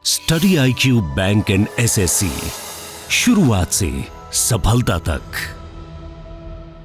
Study IQ bank and SSC, शुरुआत से सफलता तक।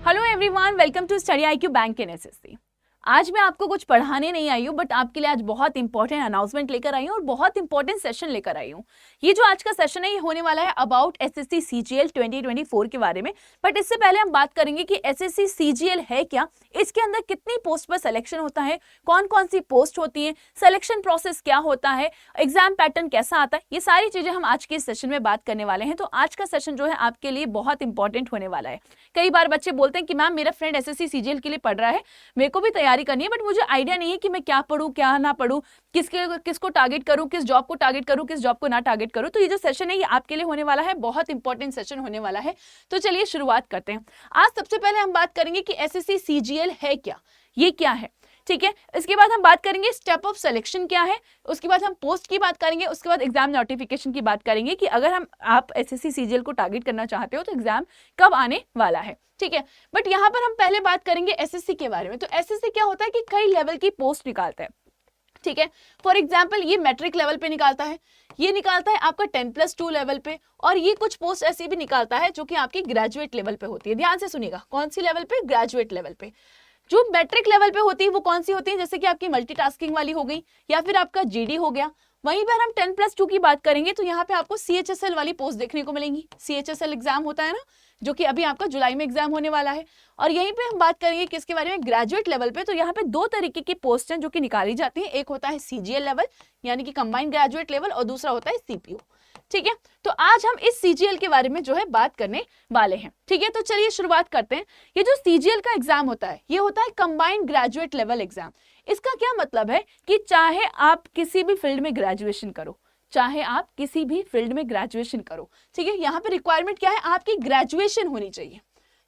Hello everyone, welcome to study IQ bank and SSC। आज मैं आपको कुछ पढ़ाने नहीं आई हूँ, बट आपके लिए आज बहुत इंपॉर्टेंट अनाउंसमेंट लेकर आई हूँ और बहुत इंपॉर्टेंट सेशन लेकर आई हूँ। ये जो आज का सेशन है ये होने वाला है अबाउट SSC CGL 2024 के बारे में। बट इससे पहले हम बात करेंगे कि SSC CGL है क्या, इसके अंदर कितनी पोस्ट पर सिलेक्शन होता है, कौन कौन सी पोस्ट होती है, सिलेक्शन प्रोसेस क्या होता है, एग्जाम पैटर्न कैसा आता है, ये सारी चीजें हम आज के इस सेशन में बात करने वाले हैं। तो आज का सेशन जो है आपके लिए बहुत इंपॉर्टेंट होने वाला है। कई बार बच्चे बोलते हैं कि मैम मेरा फ्रेंड SSC CGL के लिए पढ़ रहा है, मेरे को भी तैयारी करनी है, बट मुझे आइडिया नहीं है कि मैं क्या पढूं क्या ना पढूं, किसको टारगेट करूं, किस जॉब को टारगेट करूं, किस जॉब को ना टारगेट करूं। तो ये जो सेशन है ये आपके लिए होने वाला है, बहुत इंपॉर्टेंट सेशन होने वाला है। तो चलिए शुरुआत करते हैं। आज सबसे पहले हम बात करेंगे कि SSC CGL है क्या, ये क्या है, ठीक है। इसके बाद हम बात करेंगे स्टेप ऑफ सिलेक्शन क्या है, उसके बाद हम पोस्ट की बात करेंगे, उसके बाद एग्जाम नोटिफिकेशन की बात करेंगे कि अगर आप SSC CGL को टारगेट करना चाहते हो तो एग्जाम कब आने वाला है, ठीक है। बट यहाँ पर हम पहले बात करेंगे SSC के बारे में। तो SSC क्या होता है कि कई लेवल की पोस्ट निकालता है, ठीक है। फॉर एग्जाम्पल ये मैट्रिक लेवल पे निकालता है, ये निकालता है आपका 10+2 लेवल पे, और ये कुछ पोस्ट ऐसी भी निकालता है जो कि आपकी ग्रेजुएट लेवल पे होती है। ध्यान से सुनिएगा, कौन सी लेवल पे? ग्रेजुएट लेवल पे। जो मैट्रिक लेवल पे होती है वो कौन सी होती है? जैसे कि आपकी मल्टीटास्किंग वाली हो गई, या फिर आपका GD हो गया। वहीं पर हम 10+2 की बात करेंगे तो यहाँ पे आपको CHSL वाली पोस्ट देखने को मिलेंगी। CHSL एग्जाम होता है ना, जो कि अभी आपका जुलाई में एग्जाम होने वाला है। और यहीं पे हम बात करेंगे किसके बारे में? ग्रेजुएट लेवल पे। तो यहाँ पे दो तरीके की पोस्ट हैं जो कि निकाली जाती है। एक होता है CGL लेवल यानी कि कंबाइंड ग्रेजुएट लेवल, और दूसरा होता है CPO, ठीक है। तो आज हम इस CGL के बारे में जो है बात करने वाले हैं, ठीक है। तो चलिए शुरुआत करते हैं। ये जो CGL का एग्जाम होता है ये होता है कंबाइंड ग्रेजुएट लेवल एग्जाम। इसका क्या मतलब है कि चाहे आप किसी भी फील्ड में ग्रेजुएशन करो, चाहे आप किसी भी फील्ड में ग्रेजुएशन करो, ठीक है। यहाँ पे रिक्वायरमेंट क्या है? आपकी ग्रेजुएशन होनी चाहिए,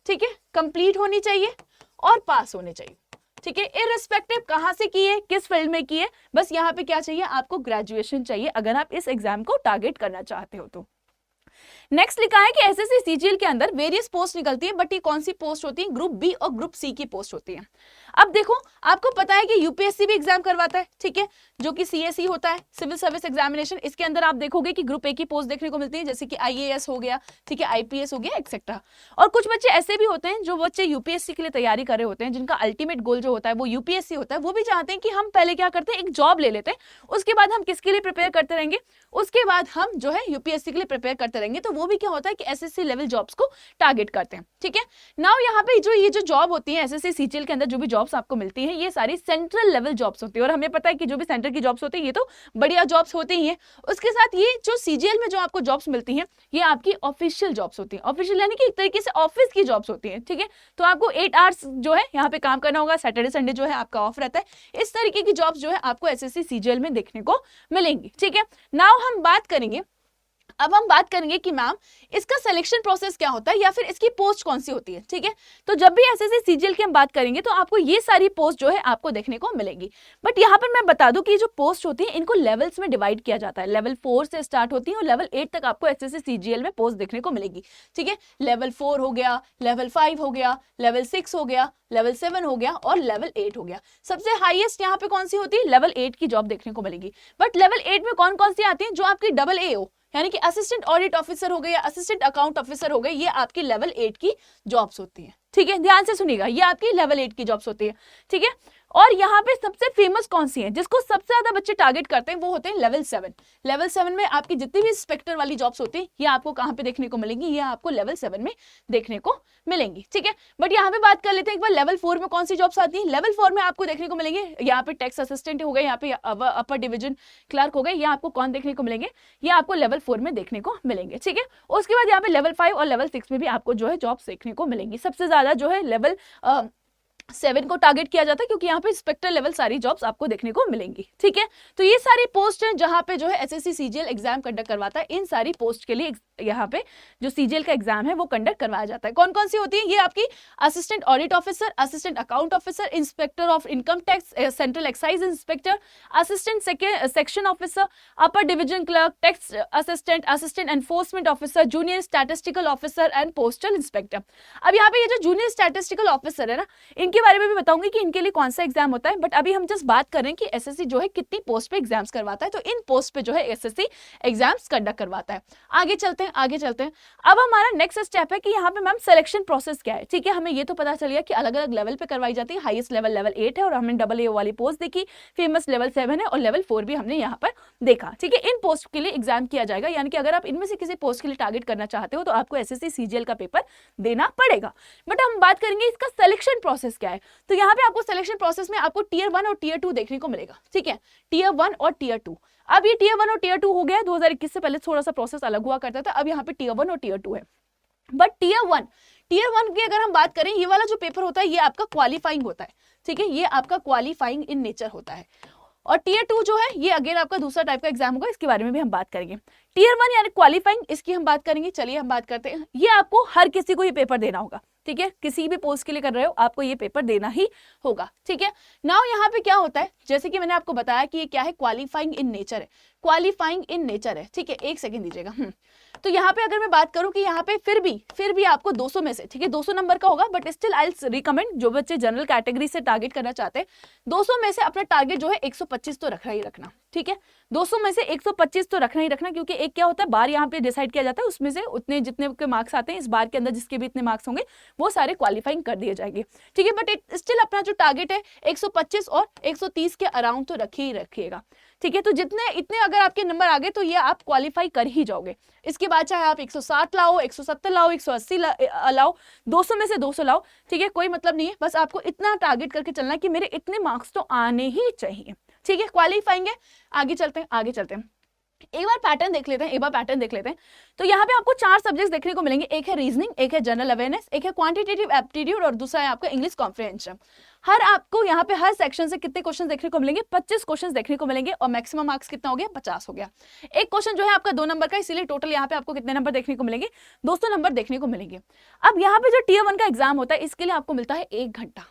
ठीक है, कंप्लीट होनी चाहिए और पास होने चाहिए, ठीक है। इररिस्पेक्टिव कहां से किए, किस फील्ड में किए, बस यहाँ पे क्या चाहिए? आपको ग्रेजुएशन चाहिए अगर आप इस एग्जाम को टारगेट करना चाहते हो तो। नेक्स्ट लिखा है कि SSC CGL के अंदर वेरियस पोस्ट निकलती है, बट ये कौन सी पोस्ट होती है? ग्रुप B और ग्रुप C की पोस्ट होती है। अब देखो, आपको पता है कि UPSC भी एग्जाम करवाता है, ठीक है, जो कि CSE होता है, सिविल सर्विस एग्जामिनेशन। इसके अंदर आप देखोगे कि ग्रुप A की पोस्ट देखने को मिलती है, जैसे कि IAS हो गया, ठीक है, IPS हो गया, एक्सेट्रा। और कुछ बच्चे ऐसे भी होते हैं जो बच्चे UPSC के लिए तैयारी कर रहे होते हैं, जिनका अल्टीमेट गोल जो होता है वो UPSC होता है। वो भी चाहते हैं कि हम पहले क्या करते हैं, एक जॉब ले लेते हैं, उसके बाद हम किसके लिए प्रिपेयर करते रहेंगे, उसके बाद हम जो है UPSC के लिए प्रिपेयर करते रहेंगे। तो वो भी क्या होता है कि SSC लेवल जॉब्स को टारगेट करते हैं, ठीक है। नाउ यहाँ पे ये जो जॉब होती है SSC CGL के अंदर, जो भी जॉब्स आपको मिलती हैं ये सारी सेंट्रल लेवल जॉब्स होती है। और हमें पता है कि जो भी सेंटर की जॉब्स होती है ये तो बढ़िया जॉब्स होती ही हैं। उसके साथ ये जो CGL में जो आपको जॉब्स मिलती हैं ये आपकी ऑफिशियल जॉब्स होती हैं। ऑफिशियल यानी कि एक तरीके से ऑफिस की जॉब्स होती हैं, ठीक है। तो आपको 8 आवर्स जो है यहाँ पे काम करना होगा, सैटरडे संडे जो है आपका ऑफ रहता है। इस तरीके की जॉब्स जो है आपको SSC CGL में देखने को मिलेंगी, ठीक है। नाउ हम बात करेंगे, अब हम बात करेंगे कि मैम इसका सिलेक्शन प्रोसेस क्या होता है या फिर इसकी पोस्ट कौन सी होती है, ठीक है। तो जब भी SSC CGL की हम बात करेंगे तो आपको ये सारी पोस्ट जो है आपको देखने को मिलेगी। बट यहाँ पर मैं बता दूं कि ये जो पोस्ट होती है इनको लेवल्स में डिवाइड किया जाता है। लेवल 4 से स्टार्ट होती है और लेवल 8 तक आपको SSC CGL में पोस्ट देखने को मिलेगी, ठीक है। लेवल 4 हो गया, लेवल 5 हो गया, लेवल 6 हो गया, लेवल 7 हो गया और लेवल 8 हो गया। सबसे हाईएस्ट यहाँ पे कौन सी होती है? लेवल 8 की जॉब देखने को मिलेगी। बट लेवल 8 में कौन कौन सी आती है? जो आपकी AA हो, यानी कि असिस्टेंट ऑडिट ऑफिसर हो गए या असिस्टेंट अकाउंट ऑफिसर हो गए, ये आपकी लेवल 8 की जॉब्स होती है, ठीक है। ध्यान से सुनिएगा, ये आपकी लेवल 8 की जॉब्स होती है, ठीक है। और यहाँ पे सबसे फेमस कौन सी है, जिसको सबसे ज्यादा बच्चे टारगेट करते हैं, वो होते हैं लेवल 7। लेवल 7 में आपकी जितनी भी इंस्पेक्टर वाली जॉब्स होती है ये आपको कहाँ पे देखने को मिलेंगी? ये आपको लेवल 7 में देखने को मिलेंगी, ठीक है। बट यहाँ पे बात कर लेते हैं एक बार लेवल 4 में कौन सी जॉब्स आती है। लेवल 4 में आपको देखने को मिलेंगे यहाँ पे टैक्स असिस्टेंट हो गए, यहाँ पे अपर डिवीजन क्लर्क हो गए, ये आपको कौन देखने को मिलेंगे? ये आपको लेवल 4 में देखने को मिलेंगे, ठीक है। उसके बाद यहाँ पे लेवल 5 और लेवल 6 में भी आपको जो है जॉब्स देखने को मिलेंगी। सबसे ज्यादा जो है लेवल 7 को टारगेट किया जाता है, क्योंकि यहाँ पे इंस्पेक्टर लेवल सारी जॉब्स आपको देखने को मिलेंगी, ठीक है। तो ये सारी पोस्ट हैं जहां पे जो है SSC CGL एग्जाम कंडक्ट करवाता है। इन सारी पोस्ट के लिए यहाँ पे जो CGL का एग्जाम है वो कंडक्ट करवाया जाता है। कौन कौन सी होती है? ये आपकी assistant audit officer, assistant account officer, inspector of income tax, central excise inspector, assistant section officer, upper division clerk, tax assistant, assistant enforcement officer, junior statistical officer and postal inspector. अब यहाँ पे ये जो जूनियर स्टैटिस्टिकल ऑफिसर है ना, इनकी इनके बारे में भी बताऊंगी कि इनके लिए कौन सा एग्जाम होता है, बट अभी हम जस्ट बात कर रहे हैं कि एसएससी जो है कितनी पोस्ट पे एग्जाम्स करवाता है, तो इन पोस्ट पे जो है एसएससी एग्जाम्स कंडक्ट करवाता है। आगे चलते हैं, आगे चलते हैं। अब हमारा नेक्स्ट स्टेप है कि यहाँ पे मैम सिलेक्शन प्रोसेस क्या है। ठीक है, हमें ये तो पता चल गया कि अलग अलग लेवल पे करवाई जाती है। हाईएस्ट लेवल लेवल 8 है और हमने डबल ए वाली पोस्ट देखी, फेमस लेवल 7 है और लेवल 4 भी हमने यहाँ पर देखा। ठीक है, इन पोस्ट के लिए एग्जाम किया जाएगा, यानी कि अगर आप इनमें से किसी पोस्ट के लिए टारगेट करना चाहते हो तो आपको एसएससी सीजीएल का पेपर देना पड़ेगा। बट हम बात करेंगे इसका सिलेक्शन प्रोसेस क्या है। तो यहाँ पे आपको सिलेक्शन प्रोसेस में आपको टीयर 1 और टीयर 2 देखने को मिलेगा। ठीक है, टीयर 1 और टीयर 2। अब ये टीयर 1 और टीयर 2 हो गया है, 2021 से पहले थोड़ा सा प्रोसेस अलग हुआ करता था, अब यहाँ पे टीयर 1 और टीयर 2 है। बट टीयर 1 की अगर हम बात करें, ये वाला जो पेपर होता है ये आपका क्वालिफाइंग होता है। ठीक है, ये आपका क्वालिफाइंग इन नेचर होता है। और टीयर 2 जो है ये अगेन आपका दूसरा टाइप का एग्जाम होगा, इसके बारे में भी हम बात करेंगे। टीयर 1 यानी क्वालिफाइंग, इसकी हम बात करेंगे। चलिए हम बात करते हैं। ये आपको हर किसी को ये पेपर देना होगा। ठीक है, किसी भी पोस्ट के लिए कर रहे हो आपको ये पेपर देना ही होगा। ठीक है, नाउ यहाँ पे क्या होता है, जैसे कि मैंने आपको बताया कि ये क्या है, क्वालिफाइंग इन नेचर है। क्वालिफाइंग इन नेचर है। ठीक है, एक सेकंड दीजिएगा। तो यहाँ पे अगर मैं बात करूं कि यहाँ पे फिर भी आपको 200 में से, ठीक है 200 नंबर का होगा, बट स्टिल आई रिकमेंड जो बच्चे जनरल कैटेगरी से टारगेट करना चाहते हैं 200 में से अपना टारगेट जो है 125 तो रखना ही रखना। ठीक है, 200 में से 125 तो रखना ही रखना, क्योंकि एक क्या होता है बार यहाँ पे डिसाइड किया जाता है, उसमें से उतने जितने के मार्क्स आते हैं इस बार के अंदर जिसके भी इतने मार्क्स होंगे वो सारे क्वालिफाइंग कर दिए जाएंगे। ठीक है, बट स्टिल अपना जो टारगेट है 125 और 130 के अराउंड तो रखिएगा। ठीक है, तो जितने इतने अगर आपके नंबर आ गए तो ये आप क्वालिफाई कर ही जाओगे। इसके बाद चाहे आप 160 लाओ, 170 लाओ, 180 लाओ, 200 में से 200 लाओ, ठीक है कोई मतलब नहीं है, बस आपको इतना टारगेट करके चलना है कि मेरे इतने मार्क्स तो आने ही चाहिए। ठीक है, क्वालिफाइंग है। आगे चलते हैं। एक बार पैटर्न देख लेते हैं। तो यहाँ पे आपको 4 सब्जेक्ट्स देखने को मिलेंगे। एक है रीजनिंग, एक है जनरल अवेयरनेस, एक है क्वांटिटेटिव एप्टीट्यूड और दूसरा है आपका इंग्लिश कॉम्प्रिहेंशन। आपको यहाँ पे हर सेक्शन से कितने क्वेश्चन देखने को मिलेंगे, 25 क्वेश्चन देखने को मिलेंगे और मैक्सिमम मार्क्स कितना हो गया, 50 हो गया। एक क्वेश्चन जो है आपका 2 नंबर का, इसीलिए टोटल यहाँ पे आपको कितने नंबर देखने को मिलेंगे, 200 नंबर देखने को मिलेंगे। अब यहाँ पे जो टीयर 1 का एग्जाम होता है इसके लिए आपको मिलता है 1 घंटा,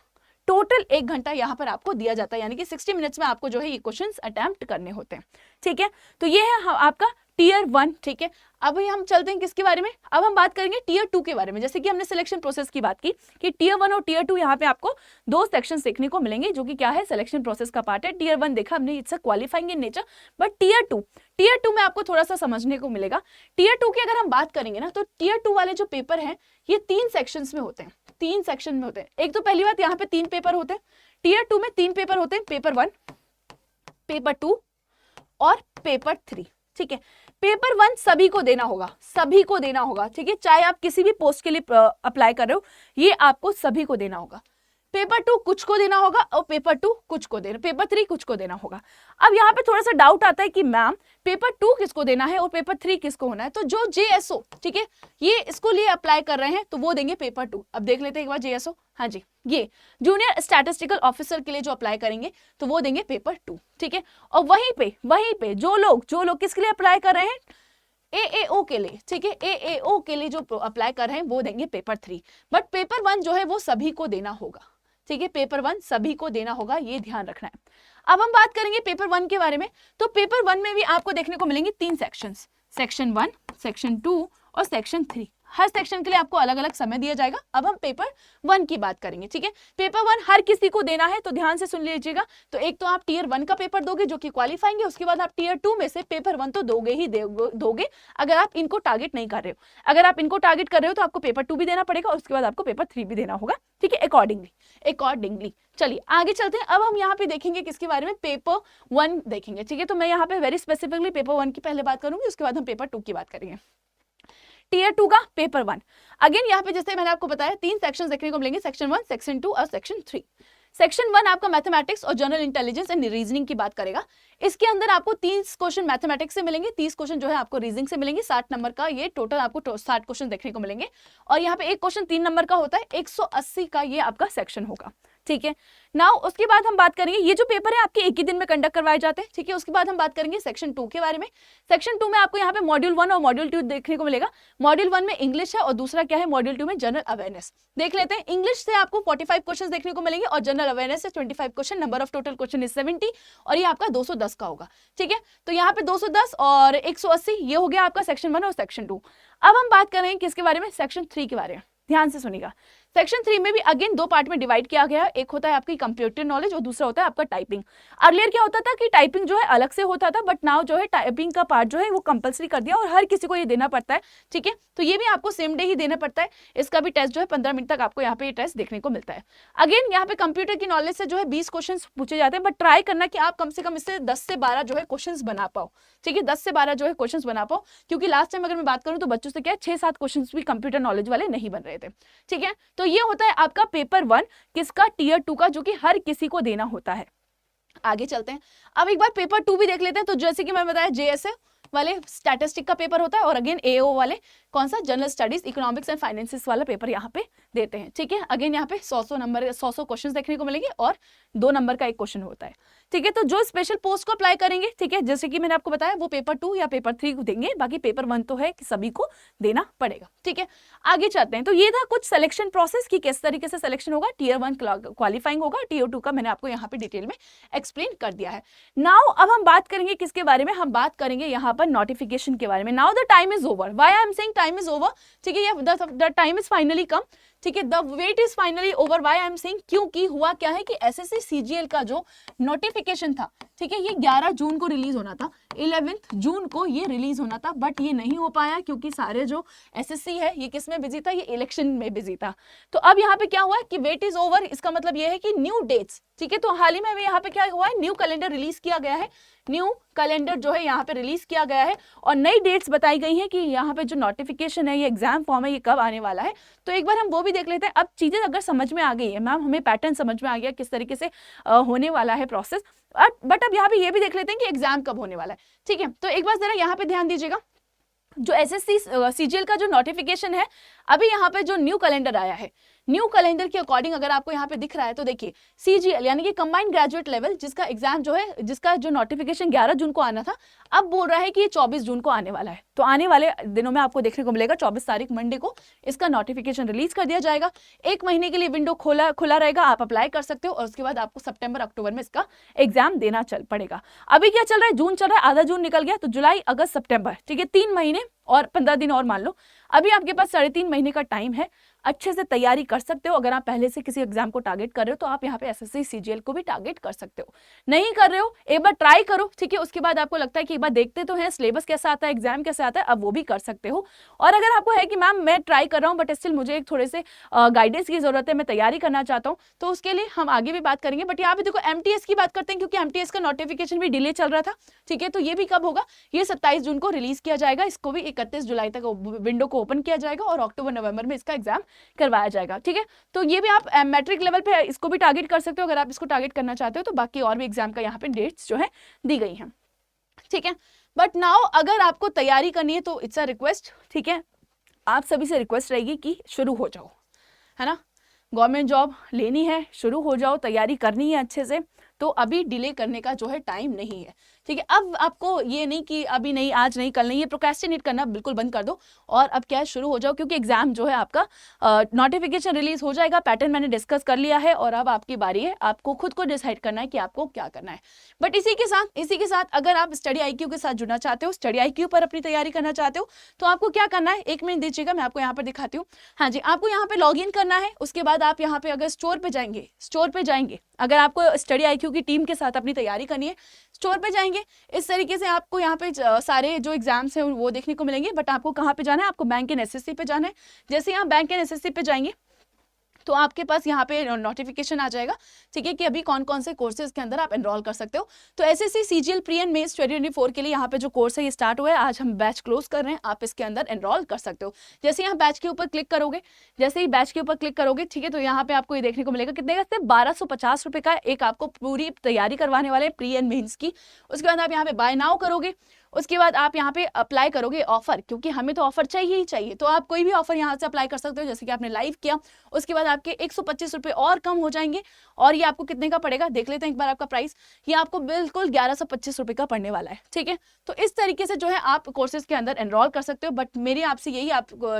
टोटल 1 घंटा यहाँ पर आपको दिया जाता है, यानी कि 60 मिनट्स में आपको जो है ये क्वेश्चंस अटेम्प्ट करने होते हैं। ठीक है, तो ये है आपका टीयर 1। ठीक है, अब हम चलते हैं किसके बारे में, अब हम बात करेंगे टीयर 2 के बारे में। जैसे कि हमने सिलेक्शन प्रोसेस की बात की कि टीयर 1 और टीयर 2 यहाँ पे आपको 2 सेक्शन देखने को मिलेंगे, जो कि क्या है सिलेक्शन प्रोसेस का पार्ट है। टीयर 1 देखा हमने, it's qualifying in nature, but tier 2 में आपको थोड़ा सा समझने को मिलेगा। टीयर 2 की अगर हम बात करेंगे ना, तो टीयर 2 वाले जो पेपर हैं ये 3 सेक्शंस में होते हैं, 3 सेक्शन में होते हैं। एक तो पहली बात यहाँ पे 3 पेपर होते हैं, टीयर 2 में 3 पेपर होते हैं, पेपर 1, पेपर 2 और पेपर 3। ठीक है, पेपर 1 सभी को देना होगा। ठीक है, चाहे आप किसी भी पोस्ट के लिए अप्लाई कर रहे हो, ये आपको सभी को देना होगा। पेपर 2 कुछ को देना होगा और पेपर 3 कुछ को देना होगा। अब यहाँ पे थोड़ा सा डाउट आता है कि मैम पेपर 2 किसको देना है और पेपर 3 किसको होना है। तो जो जेएसओ, ठीक है, ये इसको लिए अप्लाई कर रहे हैं तो वो देंगे पेपर 2। अब देख लेते हैं एक बार जेएसओ, हाँ जी, ये जूनियर स्टैटिस्टिकल ऑफिसर के लिए जो अप्लाई करेंगे तो वो देंगे पेपर 2। ठीक है, और वहीं पे जो लोग किसके लिए अप्लाई कर रहे हैं, एएओ के लिए। ठीक है, एएओ के लिए जो अप्लाई कर रहे हैं वो देंगे पेपर 3, बट पेपर 1 जो है वो सभी को देना होगा। ठीक है, पेपर 1 सभी को देना होगा, ये ध्यान रखना है। अब हम बात करेंगे पेपर 1 के बारे में। तो पेपर 1 में भी आपको देखने को मिलेंगे 3 सेक्शंस, सेक्शन 1, सेक्शन 2 और सेक्शन 3। हर सेक्शन के लिए आपको अलग अलग समय दिया जाएगा। अब हम पेपर 1 की बात करेंगे। ठीक है, पेपर 1 हर किसी को देना है, तो ध्यान से सुन लीजिएगा। तो एक तो आप टीयर 1 का पेपर दोगे जो कि क्वालिफाइंग है, उसके बाद आप टीयर 2 में से पेपर 1 तो दोगे अगर आप इनको टारगेट नहीं कर रहे हो। अगर आप इनको टारगेट कर रहे हो तो आपको पेपर 2 भी देना पड़ेगा और उसके बाद आपको पेपर 3 भी देना होगा। ठीक है, अकॉर्डिंगली। चलिए आगे चलते हैं। अब हम यहाँ पे देखेंगे किसके बारे में, पेपर 1 देखेंगे। ठीक है, तो मैं यहाँ पे वेरी स्पेसिफिकली पेपर 1 की पहले बात करूंगी, उसके बाद हम पेपर 2 की बात करेंगे। टीयर 2 का पेपर 1, अगेन यहाँ पे जैसे मैंने आपको बताया 3 सेक्शंस देखने को मिलेंगे, सेक्शन 1, सेक्शन 2 और सेक्शन 3। सेक्शन 1 आपका मैथमेटिक्स और जनरल इंटेलिजेंस एंड रीजनिंग की बात करेगा। इसके अंदर आपको 30 क्वेश्चन मैथमेटिक्स से मिलेंगे, 30 क्वेश्चन जो है आपको रीजनिंग से मिलेंगे। 60 नंबर का ये टोटल आपको 60 क्वेश्चन देखने को मिलेंगे। और यहाँ पे एक क्वेश्चन 3 नंबर का होता है, 180 का ये आपका सेक्शन होगा। ठीक है, नाउ उसके बाद हम बात करेंगे, ये जो पेपर है आपके एक ही दिन में कंडक्ट करवाए जाते हैं। ठीक है, उसके बाद हम बात करेंगे सेक्शन 2 के बारे में। सेक्शन 2 में आपको यहाँ पे मॉड्यूल 1 और मॉड्यूल 2 देखने को मिलेगा। मॉड्यूल 1 में इंग्लिश है और दूसरा क्या है, मॉड्यूल 2 में जनरल अवेयरनेस। देख लेते हैं, इंग्लिश से आपको 45 क्वेश्चन देखने को मिलेंगे और जनरल अवेयरनेस से 25 question. Number of total question is 70 और ये आपका 210 का होगा। ठीक है, तो यहाँ पे 210 और 180 ये हो गया आपका सेक्शन 1 और सेक्शन 2। अब हम बात करेंगे किसके बारे में, सेक्शन 3 के बारे में। ध्यान से सुनिएगा, सेक्शन 3 में भी अगेन 2 पार्ट में डिवाइड किया गया है, एक होता है आपकी कंप्यूटर नॉलेज और दूसरा होता है आपका टाइपिंग। अर्लियर क्या होता था कि टाइपिंग जो है अलग से होता था, बट नाउ जो है टाइपिंग का पार्ट जो है वो कंपलसरी कर दिया और हर किसी को ये देना पड़ता है, ठीक है। तो ये भी आपको सेम डे ही देना पड़ता है, इसका भी टेस्ट जो है 15 मिनट तक आपको यहाँ पे ये टेस्ट देखने को मिलता है। अगेन यहाँ पे कंप्यूटर की नॉलेज से जो है 20 क्वेश्चन पूछे जाते हैं, बट ट्राई करना कि आप कम से कम इससे 10 से 12 जो है क्वेश्चन बना पाओ, ठीक है, 10 से 12 जो है क्वेश्चन बना पाओ, क्योंकि लास्ट टाइम अगर मैं बात करूं तो बच्चों से क्या है 6-7 क्वेश्चन भी कंप्यूटर नॉलेज वाले नहीं बन रहे थे, ठीक है। तो ये होता है आपका पेपर 1 किसका, टीयर 2 का, जो कि हर किसी को देना होता है। आगे चलते हैं, अब एक बार पेपर 2 भी देख लेते हैं। तो जैसे कि मैं बताया जेएसए वाले स्टैटिस्टिक का पेपर होता है और अगेन एओ वाले कौन सा, general studies economics and finances वाला पेपर यहाँ पे देते हैं, ठीक है। अगेन यहाँ पे 100 नंबर 100 क्वेश्चन देखने को मिलेंगे और 2 नंबर का एक क्वेश्चन होता है, ठीक है। तो जो स्पेशल पोस्ट को अप्लाई करेंगे, ठीक है, जैसे कि मैंने आपको बताया वो पेपर 2 या पेपर 3 को देंगे, बाकी पेपर 1 तो है कि सभी को देना पड़ेगा, ठीक है। आगे चलते हैं, तो ये था कुछ सिलेक्शन प्रोसेस कि किस तरीके से सिलेक्शन होगा, टीयर 1 क्वालिफाइंग होगा, टीयर 2 का मैंने आपको यहाँ पे डिटेल में एक्सप्लेन कर दिया है। नाउ अब हम बात करेंगे किसके बारे में, हम बात करेंगे यहाँ पर नोटिफिकेशन के बारे में। Now the time is over, why I am saying time is over, ठीक है, the time is finally come, ठीक है, the wait is finally over, why I am saying, क्योंकि हुआ क्या है कि एसएससी सीजीएल का जो नोटिफिकेशन था, ठीक है, ये 11 जून को रिलीज होना था, 11 जून को ये रिलीज होना था, बट ये नहीं हो पाया क्योंकि सारे जो एसएससी है ये किस में बिजी था, ये इलेक्शन में बिजी था। तो अब यहाँ पे क्या हुआ है कि वेट इज ओवर, इसका मतलब ये है कि न्यू डेट्स, ठीक है, तो हाल ही में भी यहाँ पे क्या हुआ है, न्यू कैलेंडर रिलीज किया गया है, न्यू कैलेंडर जो है यहाँ पे रिलीज किया गया है और नई डेट्स बताई गई हैं कि यहाँ पे जो नोटिफिकेशन है, ये एग्जाम फॉर्म है, ये कब आने वाला है। तो एक बार हम वो भी देख लेते हैं। अब चीजें अगर समझ में आ गई है मैम, हमें पैटर्न समझ में आ गया किस तरीके से होने वाला है प्रोसेस, बट अब यहाँ पे ये भी देख लेते हैं कि एग्जाम कब होने वाला है, ठीक है। तो एक बार जरा यहाँ पे ध्यान दीजिएगा, जो एसएससी सीजीएल का जो नोटिफिकेशन है, अभी यहाँ पे जो न्यू कैलेंडर आया है, न्यू कैलेंडर के अकॉर्डिंग अगर आपको यहाँ पे दिख रहा है तो देखिए सीजीएल यानी कि कंबाइंड ग्रेजुएट लेवल, जिसका एग्जाम जो है, जिसका जो नोटिफिकेशन 11 जून को आना था, अब बोल रहा है कि ये 24 जून को आने वाला है। तो आने वाले दिनों में आपको देखने को मिलेगा 24 तारीख मंडे को इसका नोटिफिकेशन रिलीज कर दिया जाएगा। 1 महीने के लिए विंडो खुला रहेगा, आप अप्लाई कर सकते हो और उसके बाद आपको सितंबर अक्टूबर में इसका एग्जाम देना पड़ेगा। अभी क्या चल रहा है, जून चल रहा है, आधा जून निकल गया, तो जुलाई अगस्त सितंबर, ठीक है, 3 महीने और 15 दिन और मान लो, अभी आपके पास 3.5 महीने का टाइम है, अच्छे से तैयारी कर सकते हो। अगर आप पहले से किसी एग्जाम को टारगेट कर रहे हो तो आप यहाँ पे एसएससी सीजीएल को भी टारगेट कर सकते हो। नहीं कर रहे हो, एक बार ट्राई करो, ठीक है, उसके बाद आपको लगता है कि एक बार देखते तो हैं सिलेबस कैसा आता है, एग्जाम कैसा आता है, अब वो भी कर सकते हो। और अगर आपको है कि मैम मैं ट्राई कर रहा हूँ बट स्टिल मुझे एक थोड़े से गाइडेंस की जरूरत है, मैं तैयारी करना चाहता हूँ, तो उसके लिए हम आगे भी बात करेंगे। बट यहाँ पे देखो एमटीएस की बात करते हैं, क्योंकि एमटीएस का नोटिफिकेशन भी डिले चल रहा था, ठीक है। तो ये भी कब होगा, ये 27 जून को रिलीज किया जाएगा, इसको भी 31 जुलाई तक विंडो को ओपन किया जाएगा और अक्टूबर नवंबर में इसका एग्जाम करवाया जाएगा, ठीक है। तो ये भी आप मैट्रिक लेवल पे इसको भी टारगेट कर सकते हो अगर आप इसको टारगेट करना चाहते हो। तो बाकी और भी एग्जाम का यहाँ पे डेट्स जो है दी गई हैं, ठीक है। बट नाउ अगर आपको तैयारी करनी है तो इट्स अ रिक्वेस्ट, ठीक है, आप सभी से रिक्वेस्ट रहेगी कि शुरू हो जाओ, है ना, गवर्नमेंट जॉब लेनी है, शुरू हो जाओ, तैयारी करनी है अच्छे से। तो अभी डिले करने का जो है टाइम नहीं है, ठीक है। अब आपको ये नहीं कि अभी नहीं, आज नहीं, कल नहीं, ये प्रोक्रेस्टिनेट करना बिल्कुल बंद कर दो और अब क्या है, शुरू हो जाओ, क्योंकि एग्जाम जो है आपका नोटिफिकेशन रिलीज हो जाएगा, पैटर्न मैंने डिस्कस कर लिया है और अब आपकी बारी है, आपको खुद को डिसाइड करना है कि आपको क्या करना है। बट इसी के साथ अगर आप स्टडी IQ के साथ जुड़ना चाहते हो, स्टडी IQ पर अपनी तैयारी करना चाहते हो, तो आपको क्या करना है, 1 मिनट दीजिएगा, मैं आपको यहाँ पर दिखाती हूँ। हाँ जी, आपको यहाँ पे लॉग इन करना है, उसके बाद आप यहाँ पे अगर स्टोर पे जाएंगे, अगर आपको स्टडी IQ की टीम के साथ अपनी तैयारी करनी है, स्टोर पे जाएंगे, इस तरीके से आपको यहाँ पे सारे जो एग्जाम्स हैं वो देखने को मिलेंगे। बट आपको कहाँ पे जाना है, आपको बैंक एंड एसएससी पे जाना है। जैसे यहाँ बैंक एंड एसएससी पे जाएंगे तो आपके पास यहाँ पे नोटिफिकेशन आ जाएगा, ठीक है, कि अभी कौन कौन से कोर्सेज के अंदर आप एनरोल कर सकते हो। तो SSC CGL pre and mains 2024 के लिए यहाँ पे जो कोर्स है ये स्टार्ट हुआ है, आज हम बैच क्लोज कर रहे हैं, आप इसके अंदर एनरोल कर सकते हो। जैसे यहाँ बैच के ऊपर क्लिक करोगे, ठीक है, तो यहाँ पे आपको ये देखने को मिलेगा कितने का, सिर्फ 1250 रुपये का एक आपको पूरी तैयारी करवाने वाले प्री एंड मेंस की। उसके बाद आप यहाँ पे बाय नाउ करोगे, उसके बाद आप यहाँ पे अप्लाई करोगे ऑफर, क्योंकि हमें तो ऑफर चाहिए ही चाहिए, तो आप कोई भी ऑफर यहाँ से अप्लाई कर सकते हो। जैसे कि आपने लाइव किया, उसके बाद आपके 125 रुपये और कम हो जाएंगे और ये आपको कितने का पड़ेगा, देख लेते हैं एक बार आपका प्राइस, ये आपको बिल्कुल 1125 रुपये का पड़ने वाला है, ठीक है। तो इस तरीके से जो है आप कोर्सेज के अंदर एनरोल कर सकते हो। बट मेरी आपसे यही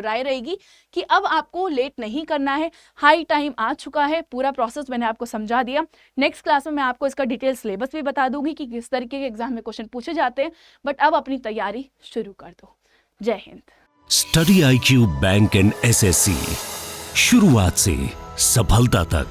राय रहेगी कि अब आपको लेट नहीं करना है, हाई टाइम आ चुका है, पूरा प्रोसेस मैंने आपको समझा दिया। नेक्स्ट क्लास में मैं आपको इसका डिटेल सिलेबस भी बता दूंगी कि किस तरीके के एग्जाम में क्वेश्चन पूछे जाते हैं। बट अब अपनी तैयारी शुरू कर दो। जय Hind. Study IQ bank and SSC शुरुआत से सफलता तक।